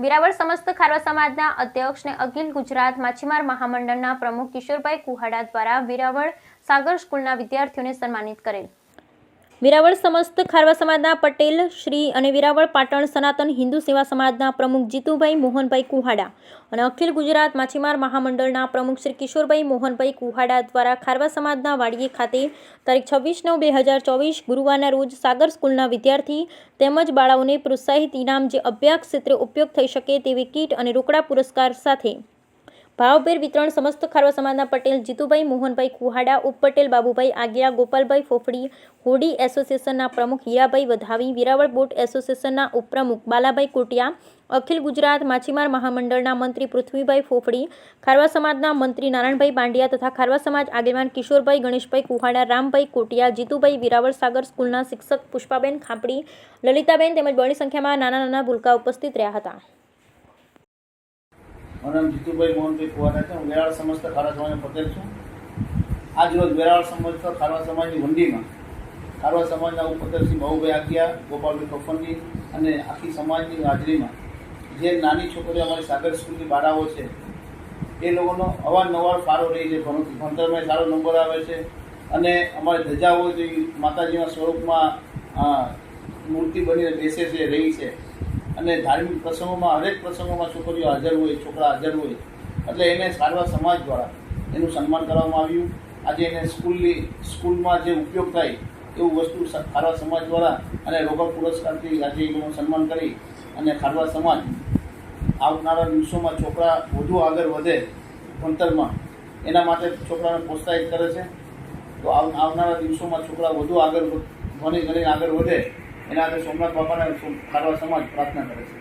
વેરાવળ સમસ્ત ખારવા સમાજના અધ્યક્ષ ને અખિલ ગુજરાત માછીમાર મહામંડળના પ્રમુખ કિશોરભાઈ કુહાડા દ્વારા વેરાવળ સાગર સ્કૂલના વિદ્યાર્થીઓને સન્માનિત કરેલ। વેરાવળ સમસ્ત ખારવા સમાજના પટેલ શ્રી અને વેરાવળ પાટણ સનાતન હિન્દુ સેવા સમાજના પ્રમુખ જીતુભાઈ મોહનભાઈ કુહાડા અને અખિલ ગુજરાત માછીમાર મહામંડળના પ્રમુખ શ્રી કિશોરભાઈ મોહનભાઈ કુહાડા દ્વારા ખારવા સમાજના વાડીએ ખાતે તારીખ 26/9/2024 ગુરુવારના રોજ સાગર સ્કૂલના વિદ્યાર્થી તેમજ બાળાઓને પ્રોત્સાહિત ઇનામ જે અભ્યાસ ક્ષેત્રે ઉપયોગ થઈ શકે તેવી કીટ અને રોકડા પુરસ્કાર સાથે ભાવભેર વિતરણ સમસ્ત ખારવા સમાજના પટેલ જીતુભાઈ મોહનભાઈ કુહાડા, ઉપ પટેલ બાબુભાઈ આગિયા, ગોપાલભાઈ ફોફડી, હોડી એસોસિએશનના પ્રમુખ હીરાભાઈ વધાવી, વેરાવળ બોટ એસોસિએશનના ઉપપ્રમુખ બાલાભાઈ કોટિયા, અખિલ ગુજરાત માછીમાર મહામંડળના મંત્રી પૃથ્વીભાઈ ફોફડી, ખારવા સમાજના મંત્રી નારાયણભાઈ બાંડિયા તથા ખારવા સમાજ આગેવાન કિશોરભાઈ ગણેશભાઈ કુહાડા, રામભાઈ કોટિયા, જીતુભાઈ, વેરાવળ સાગર સ્કૂલના શિક્ષક પુષ્પાબેન ખાપડી, લલિતાબેન તેમજ બહોળી સંખ્યામાં નાના ભૂલકા ઉપસ્થિત રહ્યા હતા। મારું નામ જીતુભાઈ મોહનભાઈ કુહાડા છે। હું વેરાવળ સમસ્ત ખારવા સમાજનો પટેલ છું। આજ રોજ વેરાવળ સમસ્ત ખારવા સમાજની વંડીમાં ખારવા સમાજના ઉપપટેલ શ્રી બાબુભાઈ આગિયા, ગોપાલભાઈ ફોફડી અને આખી સમાજની હાજરીમાં જે નાની છોકરીઓ અમારી સાગર સ્કૂલની બાળાઓ છે એ લોકોનો અવારનવાર ફાળો રહી છે, ભણતરમાં સારો નંબર આવે છે અને અમારી ધજાઓ જે માતાજીના સ્વરૂપમાં મૂર્તિ બનીને બેસે છે, રહી છે અને ધાર્મિક પ્રસંગોમાં હરેક પ્રસંગોમાં છોકરીઓ હાજર હોય, છોકરા હાજર હોય એટલે એને ખારવા સમાજ દ્વારા એનું સન્માન કરવામાં આવ્યું। આજે એને સ્કૂલમાં જે ઉપયોગ થાય એવું વસ્તુ ખારવા સમાજ દ્વારા અને રોકડ પુરસ્કારથી આજે એનું સન્માન કરી અને ખારવા સમાજ આવનારા દિવસોમાં છોકરા વધુ આગળ વધે ભણતરમાં એના માટે છોકરાને પ્રોત્સાહિત કરે છે। તો આવનારા દિવસોમાં છોકરા વધુ આગળ ભણી આગળ વધે એના માટે સોમનાથ બાપાને ખારવા સમાજ પ્રાર્થના કરે છે।